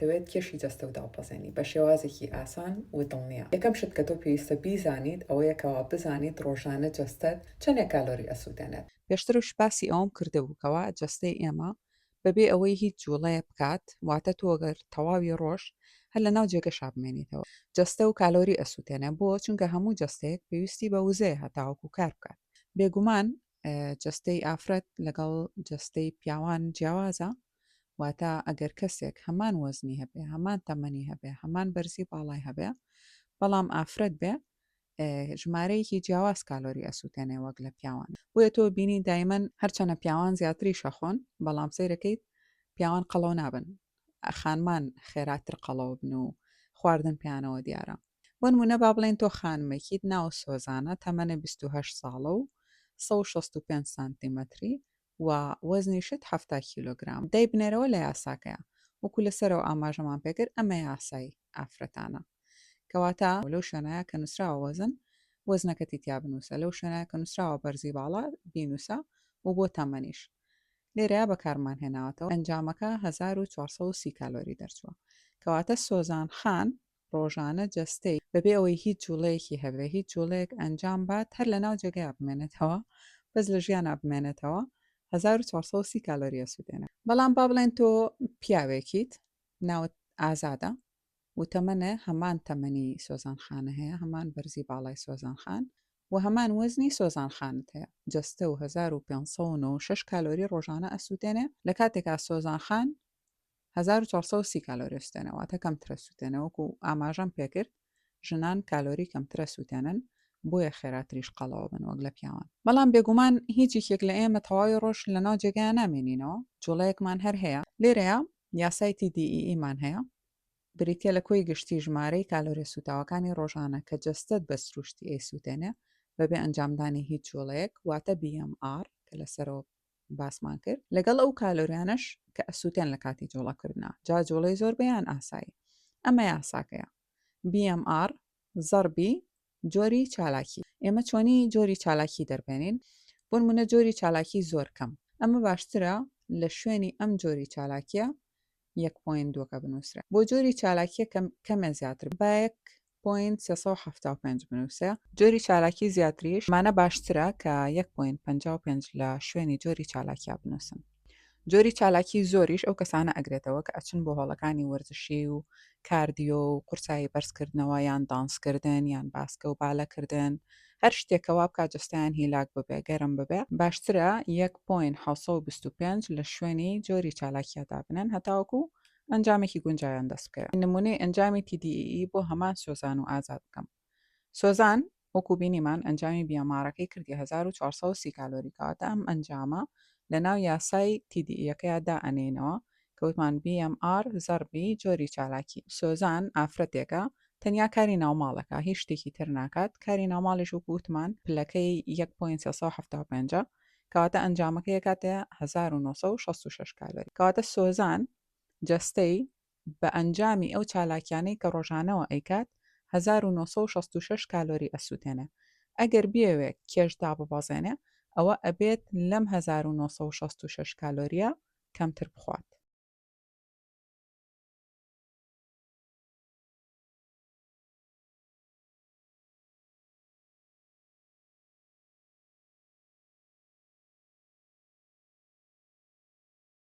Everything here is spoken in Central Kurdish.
دەتەوێت کێشی جەستە و داپەزێنی بە شێوازێکی ئاسان و دڵنیە. یەکەم شت کە تۆ پێویستە بیزانیت ئەوەیەکەوە بزانیت ڕۆژانە جەستەت چەندێک کالۆری ئەسووتێنێت. پێشترش باسی ئەوم کردهبووکەوە جەستەی ئێمە بەبێ ئەوەی هیچ جوڵەیە بکات واتە تۆگەر تەواوی ڕۆژ هەر لە ناو جێگەشا بمێنیتەوە جەستە و کالۆری ئەسووتێنە بۆ چونکە هەموو جەستەیەک پێویستی بە وزەیە هەتاوەکو کار بکات. بێگومان جەستەی ئافرەت لەگەڵ جەستەی پیاوان جیاوازە واتە ئەگەر کەسێک هەمان وەزنی هەبێ هەمان تەمەنی هەبێ هەمان بەرزی باڵای هەبێ بەڵام ئافرەت بێ ژمارەیەکی جیاواز کالۆری ئەسووتێنێ وەک لە پیاوان بۆیە تۆ بینی دایمەن هەرچەنە پیاوان زیاتری شەخۆن بەڵام سیرەکەیت پیاوان قەڵەو نابن خانمان خێراتر قەڵەو بن و خواردن پیانەوە دیارە بۆ نمونە با بڵێن تۆ خانمێکیت ناو سۆزانە تەمەنە 28 ساڵە و 165 سانتیمەتری و وەزنیشت 70 کیلۆگرام دەی بنێرەوە لە یاساکەیە وەکو لەسەرەوە ئاماژەمان پێکرد ئەمە یاسای ئافرەتانە کەواتە لەو شوێنەیە کە نووسراوە وەزنەکەتی تیا بنووسە لەو شوێنەیە کە نووسراوە بەرزی باڵا بینوسە و بۆ تەمەنیش لێرەیە بەکارمان هێناوەتەوە ئەنجامەکە 1430 کالۆری دەرچووە کەواتە سۆزان خان ڕۆژانە جەستەی بەبێ ئەوەی هیچ جوڵەیەکی هەبێ هیچ جوڵەیەک ئەنجام بات هەر لە ناو جێگەیە بمێنێتەوە بەس لە ژیانە بمێنێتەوە 1430 کالۆری ئەسووتێنێ بەڵام با بڵێن تۆ پیاوێکیت ناوت ئازادە و تەمەنە هەمان تەمەنی سۆزانخانە هەیە هەمان بەرزی باڵای سۆزانخان و هەمان وەزنی سۆزانخانت هەیە جەستە و 1596 کالۆری ڕۆژانە ئەسووتێنێ لە کاتێکا سۆزانخان 1430 کالۆری ئەسووتێنەوەتە کەمترە سووتێنەوەکو ئاماژەم پێکرد ژنان کالۆری کەمترە سووتێنن بۆیە خێراتریش قەڵەوە بن وەک لە پیاوان بەڵام بێگومان هیچێک لە ئێمە تەواوی ڕۆژ لە ناو جێگایان نامێنینەوە جوڵەیەکمان هەر هەیە لێرەیە یاسای TDEE-مان هەیە بریتە لە کۆی گشتی ژمارەی کالۆری سوتاوەکانی ڕۆژانە کە جەستت بە سروشتی ئەیسووتێنێ بەبێ ئەنجامدانی هیچ جوڵەیەک واتە BMR کە لەسەرەوە باسمان کرد لەگەڵ ئەو کالۆریانش کە ئەسووتێن لە کاتی جوڵەکردنا جا جوڵەی زۆر بەیان ئاسایی ئەمە یاساکەیە BMR زەربی جۆری چالاکی ئێمە چۆنی جۆری چالاکی دەربێنین بۆ نمونە جۆری چالاکی زۆر کەم ئەمە باشترە لە شوێنی ئەم جۆری چالاکیە 1.2 بنووسرە بۆ جۆری چالاکیە کەمە زیاتر با 1.375 بنووسە جۆری چالاکی زیاتریش مانە باشترە کە 1.55 لە شوێنی جۆری چالاکیا بنووسن جۆری چالاکی زۆریش ئەو کەسانە ئەگرێتەوە کە ئەچن بۆ هەڵەکانی وەرزشی و کاردیۆ و قورسایی بەرزکردنەوە یان دانسکردن یان باسکە و بالەکردن هەر شتێکەوە بکات جستیان هیلاک ببێ گەرم ببێ باشترە 1.725 لە شوێنی جۆری چالاکیادا بنن هەتاوەکو ئەنجامێکی گونجایان دەست بکەوێت نمونەی ئەنجامی TDEE بۆ هەمان سۆزان و ئازاد بکەم سۆزان وەکو بینیمان ئەنجامی بیامارەکەی کردی 1430 کالۆری کاتە ئەم ئەنجامە لە ناو یاسای TDEەکەیدا ئەنێنەوە کەوتمان BMR زەربی جۆری چالاکی سۆزان ئافرەتێکە تەنیا کاری ناوماڵەکە هیچ شتێکی تر ناکات کاری ناوماڵیش وکوتمان پلەکەی 1.375 کەواتە ئەنجامەکەی کاتەیە 1966 کالۆری کەواتە سۆزان جەستەی بە ئەنجامی ئەو چالاکیانەی کە ڕۆژانەوە ئەیکات 1966 کالۆری ئەسووتێنە ئەگەر بێوێ کێشدا ببەزێنێ ئەوە ئەبێت لەم 1966 کالۆریە کەمتر بخوات